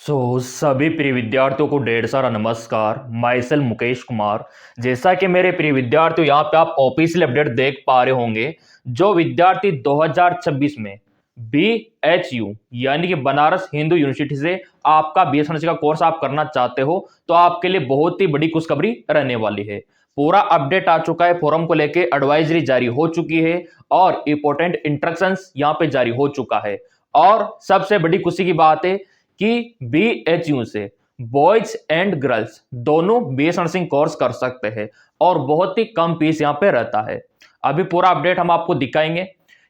सभी प्रिय विद्यार्थियों को ढेर सारा नमस्कार। My self Mukesh Kumar. जैसा कि मेरे प्रिय विद्यार्थियों यहाँ पे आप ऑफिशियल अपडेट देख पा रहे होंगे, जो विद्यार्थी 2026 में BHU यानी कि बनारस हिंदू यूनिवर्सिटी से आपका BSNC का कोर्स आप करना चाहते हो, तो आपके लिए बहुत ही बड़ी खुशखबरी रहने वाली है। पूरा अपडेट आ चुका है, फोरम को लेके एडवाइजरी जारी हो चुकी है और इंपॉर्टेंट इंस्ट्रक्शंस यहाँ पे जारी हो चुका है। और सबसे बड़ी खुशी की बात है कि BHU से बॉयज एंड गर्ल्स दोनों BS नर्सिंग कोर्स कर सकते हैं और बहुत ही कम फीस यहाँ पे रहता है। अभी पूरा अपडेट हम आपको दिखाएंगे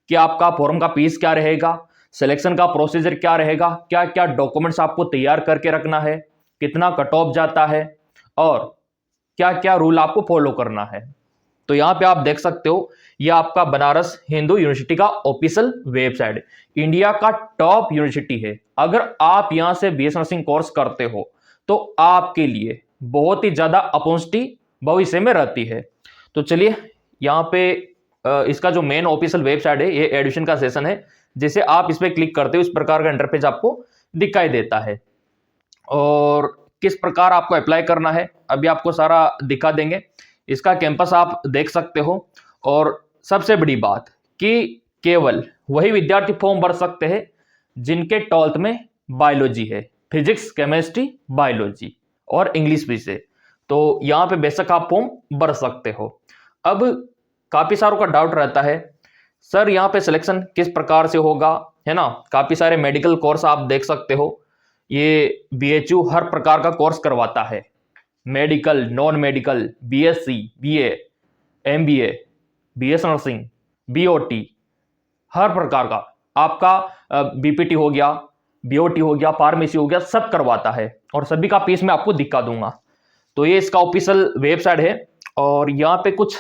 कि आपका फॉर्म का फीस क्या रहेगा, सिलेक्शन का प्रोसीजर क्या रहेगा, क्या क्या डॉक्यूमेंट्स आपको तैयार करके रखना है, कितना कट ऑफ जाता है और क्या क्या रूल आपको फॉलो करना है। तो यहाँ पे आप देख सकते हो, ये आपका बनारस हिंदू यूनिवर्सिटी का ऑफिशियल वेबसाइट, इंडिया का टॉप यूनिवर्सिटी है। अगर आप यहाँ से BS नर्सिंग कोर्स करते हो तो आपके लिए बहुत ही ज्यादा अपॉर्चुनिटी भविष्य में रहती है। तो चलिए यहाँ पे इसका जो मेन ऑफिशियल वेबसाइट है, ये एडमिशन का सेशन है, जिसे आप इस पर क्लिक करते हो इस प्रकार का इंटरफेस आपको दिखाई देता है। और किस प्रकार आपको अप्लाई करना है अभी आपको सारा दिखा देंगे। इसका कैंपस आप देख सकते हो। और सबसे बड़ी बात कि केवल वही विद्यार्थी फॉर्म भर सकते हैं जिनके 12th में बायोलॉजी है, फिजिक्स केमिस्ट्री बायोलॉजी और इंग्लिश विषय। तो यहाँ पे बेशक आप फॉर्म भर सकते हो। अब काफी सारों का डाउट रहता है, सर यहाँ पे सिलेक्शन किस प्रकार से होगा, है ना। काफी सारे मेडिकल कोर्स आप देख सकते हो, ये BHU हर प्रकार का कोर्स करवाता है, medical, non medical, BSc, BA, MBA, BS nursing, BOT, हर प्रकार का आपका BPT हो गया, BOT हो गया, फार्मेसी हो गया, सब करवाता है और सभी का फीस मैं आपको दिखा दूंगा। तो ये इसका ऑफिशियल वेबसाइट है और यहाँ पे कुछ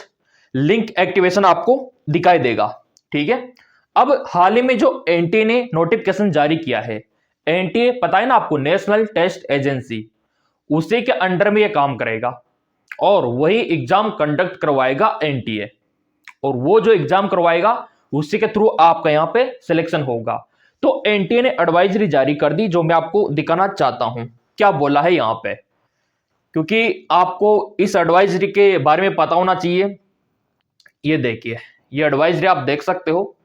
लिंक एक्टिवेशन आपको दिखाई देगा, ठीक है। अब हाल ही में जो NTA ने नोटिफिकेशन जारी किया है, NTA पता है ना आपको, नेशनल टेस्ट एजेंसी, उसी के अंडर में ये काम करेगा और वही एग्जाम कंडक्ट करवाएगा NTA। और वो जो एग्जाम करवाएगा उसी के थ्रू आपका यहाँ पे सिलेक्शन होगा। तो NTA ने एडवाइजरी जारी कर दी, जो मैं आपको दिखाना चाहता हूं क्या बोला है यहाँ पे, क्योंकि आपको इस एडवाइजरी के बारे में पता होना चाहिए। ये देखिए, ये एडवाइजरी आप देख सकते हो।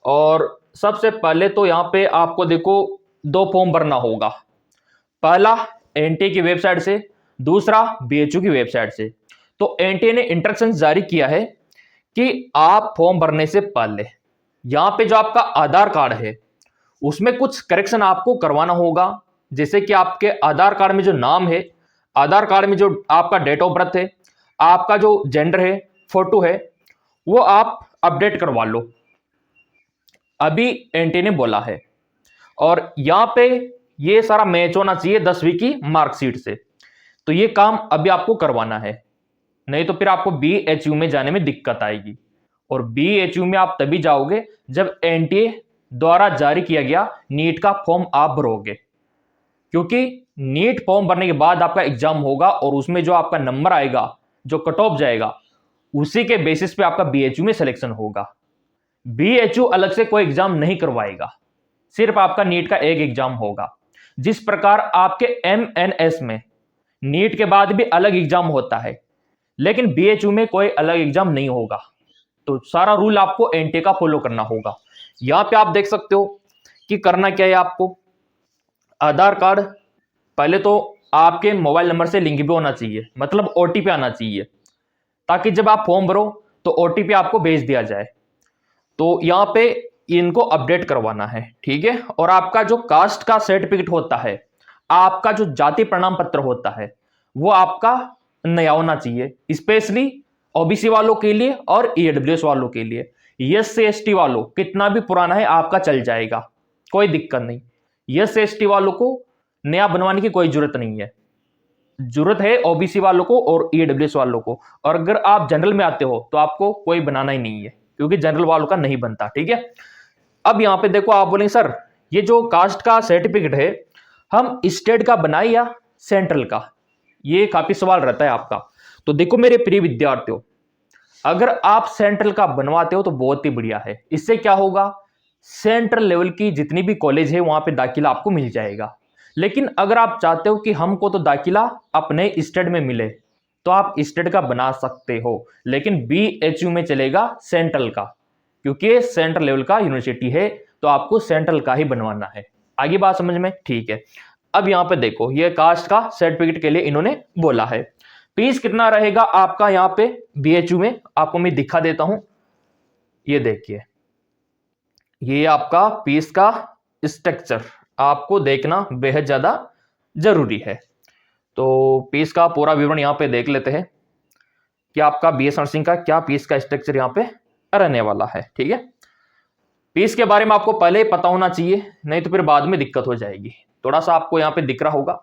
और सबसे पहले तो यहाँ पे आपको देखो 2 फॉर्म भरना होगा, पहला NTA की वेबसाइट से, दूसरा BHU की वेबसाइट से। तो NTA ने इंस्ट्रक्शंस जारी किया है कि आप फॉर्म भरने से पहले यहाँ पे जो आपका आधार कार्ड है उसमें कुछ करेक्शन आपको करवाना होगा। जैसे कि आपके आधार कार्ड में जो नाम है, आधार कार्ड में जो आपका डेट ऑफ बर्थ है, आपका जो जेंडर है, फोटो है, वो आप अपडेट करवा लो, अभी NTA ने बोला है। और यहाँ पे ये सारा मैच होना चाहिए 10वीं की मार्कशीट से। तो ये काम अभी आपको करवाना है, नहीं तो फिर आपको BHU में जाने में दिक्कत आएगी। और BHU में आप तभी जाओगे जब NTA द्वारा जारी किया गया नीट का फॉर्म आप भरोगे, क्योंकि नीट फॉर्म भरने के बाद आपका एग्जाम होगा और उसमें जो आपका नंबर आएगा, जो कट ऑफ जाएगा, उसी के बेसिस पे आपका BHU में सिलेक्शन होगा। BHU अलग से कोई एग्जाम नहीं करवाएगा, सिर्फ आपका नीट का एक एग्जाम होगा। जिस प्रकार आपके MNS में नीट के बाद भी अलग एग्जाम होता है, लेकिन BHU में कोई अलग एग्जाम नहीं होगा। तो सारा रूल आपको NTA का फॉलो करना होगा। यहां पे आप देख सकते हो कि करना क्या है आपको। आधार कार्ड पहले तो आपके मोबाइल नंबर से लिंक भी होना चाहिए, मतलब OTP आना चाहिए, ताकि जब आप फॉर्म भरो तो OTP आपको भेज दिया जाए। तो यहाँ पे इनको अपडेट करवाना है, ठीक है। और आपका जो कास्ट का सर्टिफिकेट होता है, आपका जो जाति प्रमाण पत्र होता है, वो आपका नया होना चाहिए, स्पेशली OBC वालों के लिए और EWS वालों के लिए। SC ST वालों कितना भी पुराना है आपका चल जाएगा, कोई दिक्कत नहीं। SC ST वालों को नया बनवाने की कोई जरूरत नहीं है, जरूरत है OBC वालों को और EWS वालों को। और अगर आप जनरल में आते हो तो आपको कोई बनाना ही नहीं है, क्योंकि जनरल वालों का नहीं बनता, ठीक है। अब यहाँ पे देखो, आप बोलेंगे सर ये जो कास्ट का सर्टिफिकेट है हम स्टेट का बनाए या सेंट्रल का, ये काफी सवाल रहता है आपका। तो देखो मेरे प्रिय विद्यार्थियों, अगर आप सेंट्रल का बनवाते हो तो बहुत ही बढ़िया है। इससे क्या होगा, सेंट्रल लेवल की जितनी भी कॉलेज है वहां पे दाखिला आपको मिल जाएगा। लेकिन अगर आप चाहते हो कि हमको तो दाखिला अपने स्टेट में मिले तो आप स्टेट का बना सकते हो, लेकिन BHU में चलेगा सेंट्रल का, क्योंकि ये सेंट्रल लेवल का यूनिवर्सिटी है तो आपको सेंट्रल का ही बनवाना है। आगे बात समझ में? ठीक है। अब यहां पे देखो, ये कास्ट का सर्टिफिकेट के लिए इन्होंने बोला है। फीस कितना रहेगा आपका यहाँ पे BHU में, आपको मैं दिखा देता हूं। ये देखिए, ये आपका फीस का स्ट्रक्चर आपको देखना बेहद ज्यादा जरूरी है। तो फीस का पूरा विवरण यहाँ पे देख लेते हैं कि आपका BS नर्सिंग का क्या फीस का स्ट्रक्चर यहाँ पे रहने वाला है। ठीक है, फीस के बारे में आपको पहले ही पता होना चाहिए, नहीं तो फिर बाद में दिक्कत हो जाएगी। थोड़ा सा आपको यहाँ पे दिख रहा होगा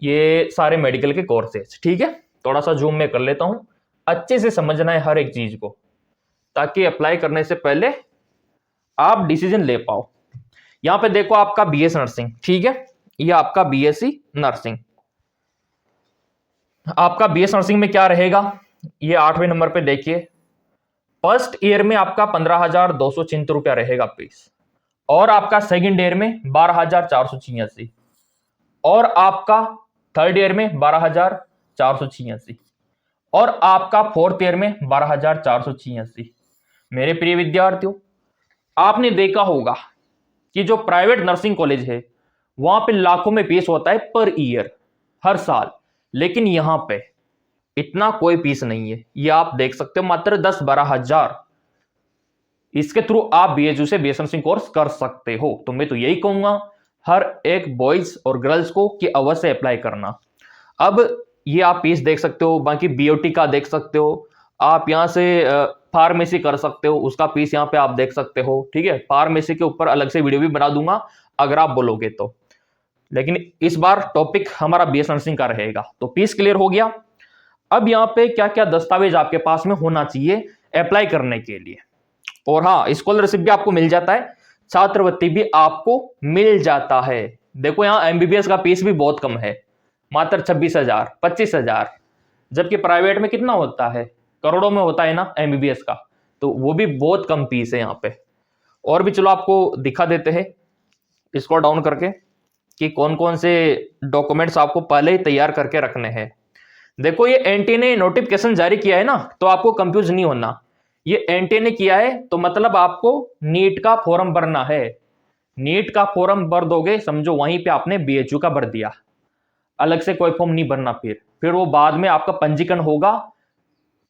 ये सारे मेडिकल के कोर्सेज। ठीक है, थोड़ा सा जूम में कर लेता हूं, अच्छे से समझना है हर एक चीज को, ताकि अप्लाई करने से पहले आप डिसीजन ले पाओ। यहां पे देखो आपका BS नर्सिंग, ठीक है, ये आपका BSc नर्सिंग। आपका BS नर्सिंग में क्या रहेगा, ये 8वें नंबर पे देखिए, फर्स्ट ईयर में आपका 15,276 रुपया रहेगा फीस, और आपका सेकंड ईयर में 12,486, और आपका थर्ड ईयर में 12,486, और आपका फोर्थ ईयर में 12,486। मेरे प्रिय विद्यार्थियों, आपने देखा होगा कि जो प्राइवेट नर्सिंग कॉलेज है वहां पे लाखों में फीस होता है पर ईयर, हर साल, लेकिन यहां पे इतना कोई फीस नहीं है। ये आप देख सकते हो, मात्र 10-12 हजार, इसके थ्रू आप BHU से BS नर्सिंग कोर्स कर सकते हो। तो मैं तो यही कहूंगा हर एक बॉयज और गर्ल्स को कि अवश्य अप्लाई करना। अब ये आप फीस देख सकते हो, बाकी BOT का देख सकते हो, आप यहां से फार्मेसी कर सकते हो, उसका फीस यहाँ पे आप देख सकते हो। ठीक है, फार्मेसी के ऊपर अलग से वीडियो भी बना दूंगा अगर आप बोलोगे तो, लेकिन इस बार टॉपिक हमारा BS नर्सिंग का रहेगा। तो फीस क्लियर हो गया। अब यहाँ पे क्या क्या दस्तावेज आपके पास में होना चाहिए अप्लाई करने के लिए, और हाँ, स्कॉलरशिप भी आपको मिल जाता है, छात्रवृत्ति भी आपको मिल जाता है। देखो यहाँ MBBS का फीस भी बहुत कम है, मात्र 26,000 25,000, जबकि प्राइवेट में कितना होता है, करोड़ों में होता है ना MBBS का, तो वो भी बहुत कम फीस है यहाँ पे। और भी चलो आपको दिखा देते हैं इसको डाउन करके कि कौन कौन से डॉक्यूमेंट्स आपको पहले ही तैयार करके रखने हैं। देखो ये NTA ने नोटिफिकेशन जारी किया है ना, तो आपको कंफ्यूज नहीं होना, ये NTA ने किया है तो मतलब आपको नीट का फॉर्म भरना है। नीट का फॉर्म भर दोगे समझो वहीं पे आपने BHU का भर दिया, अलग से कोई फॉर्म नहीं भरना। फिर वो बाद में आपका पंजीकरण होगा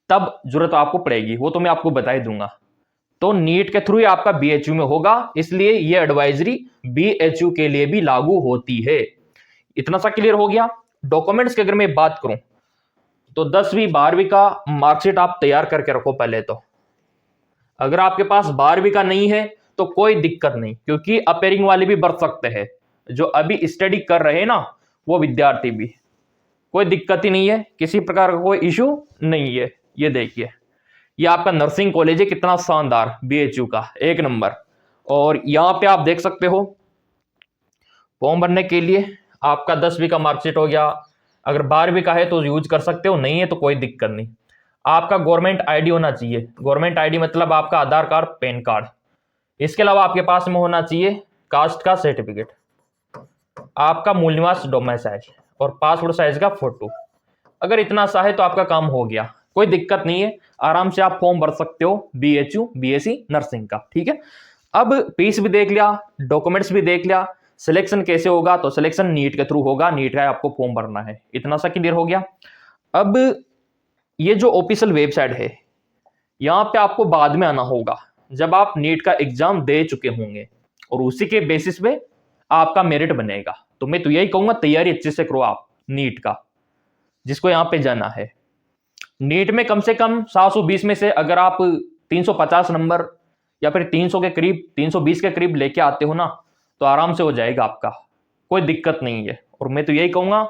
तब जरूरत आपको पड़ेगी, वो तो मैं आपको बता ही दूंगा। तो नीट के थ्रू ही आपका BHU में होगा, इसलिए ये एडवाइजरी BHU के लिए भी लागू होती है। इतना सा क्लियर हो गया। डॉक्यूमेंट्स की अगर मैं बात करूं तो 10वीं 12वीं का मार्कशीट आप तैयार करके रखो पहले तो। अगर आपके पास 12वीं का नहीं है तो कोई दिक्कत नहीं, क्योंकि अपेयरिंग वाले भी भर सकते हैं, जो अभी स्टडी कर रहे हैं ना वो विद्यार्थी भी, कोई दिक्कत ही नहीं है, किसी प्रकार का कोई इशू नहीं है। ये देखिए, ये आपका नर्सिंग कॉलेज है, कितना शानदार, BHU का 1 नंबर। और यहां पे आप देख सकते हो फॉर्म भरने के लिए आपका 10वीं का मार्कशीट हो गया, अगर 12वीं का है तो यूज कर सकते हो, नहीं है तो कोई दिक्कत नहीं। आपका गवर्नमेंट ID होना चाहिए, गवर्नमेंट ID मतलब आपका आधार कार्ड, पैन कार्ड। इसके अलावा आपके पास में होना चाहिए कास्ट का सर्टिफिकेट, आपका मूल निवास डोमिसाइल, और पासपोर्ट साइज का फोटो। अगर इतना सा है तो आपका काम हो गया, कोई दिक्कत नहीं है, आराम से आप फॉर्म भर सकते हो BHU BSc नर्सिंग का। ठीक है, अब फीस भी देख लिया, डॉक्यूमेंट्स भी देख लिया, सिलेक्शन कैसे होगा, तो सिलेक्शन नीट के थ्रू होगा, नीट का आपको फॉर्म भरना है। इतना सा क्लियर हो गया। अब ये जो ऑफिशियल वेबसाइट है यहाँ पे आपको बाद में आना होगा जब आप नीट का एग्जाम दे चुके होंगे, और उसी के बेसिस पे आपका मेरिट बनेगा। तो मैं तो यही कहूंगा तैयारी अच्छे से करो आप नीट का, जिसको यहाँ पे जाना है। नीट में कम से कम 720 में से अगर आप 350 नंबर या फिर 300 के करीब, 320 के करीब लेके आते हो ना, तो आराम से हो जाएगा आपका, कोई दिक्कत नहीं है। और मैं तो यही कहूंगा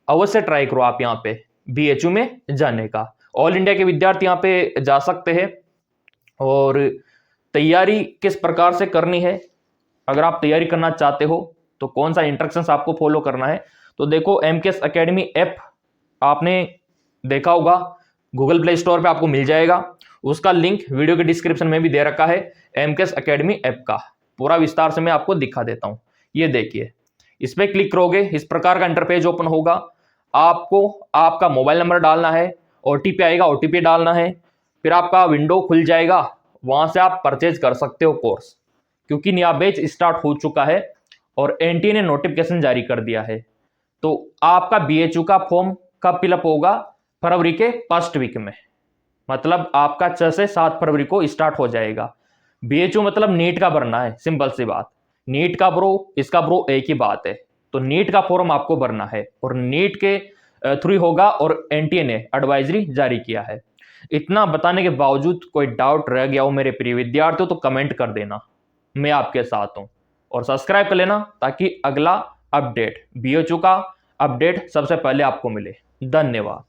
अवश्य ट्राई करो आप यहाँ पे BHU में जाने का। ऑल इंडिया के विद्यार्थी यहाँ पे जा सकते हैं। और तैयारी किस प्रकार से करनी है, अगर आप तैयारी करना चाहते हो तो कौन सा इंस्ट्रक्शंस आपको फॉलो करना है, तो देखो MKS अकेडमी ऐप आपने देखा होगा, गूगल प्ले स्टोर पे आपको मिल जाएगा, उसका लिंक वीडियो के डिस्क्रिप्शन में भी दे रखा है। MKS अकेडमी ऐप का पूरा विस्तार से मैं आपको दिखा देता हूं। ये देखिए, इस पर क्लिक करोगे, इस प्रकार का इंटरपेज ओपन होगा। आपको आपका मोबाइल नंबर डालना है, ओटीपी आएगा, ओटीपी डालना है, फिर आपका विंडो खुल जाएगा। वहां से आप परचेज कर सकते हो कोर्स, क्योंकि नया बैच स्टार्ट हो चुका है और एनटीए ने नोटिफिकेशन जारी कर दिया है। तो आपका बीएचयू का फॉर्म कब फिलअप होगा? फरवरी के फर्स्ट वीक में, मतलब आपका 6 से 7 फरवरी को स्टार्ट हो जाएगा। बीएचयू मतलब नीट का भरना है, सिंपल सी बात। नीट का ब्रो, इसका ब्रो एक ही बात है। तो नीट का फॉर्म आपको भरना है और नीट के थ्रू होगा और एनटीए ने एडवाइजरी जारी किया है। इतना बताने के बावजूद कोई डाउट रह गया हो मेरे प्रिय विद्यार्थियों तो कमेंट कर देना, मैं आपके साथ हूं। और सब्सक्राइब कर लेना ताकि अगला अपडेट, बीएचयू का अपडेट सबसे पहले आपको मिले। धन्यवाद।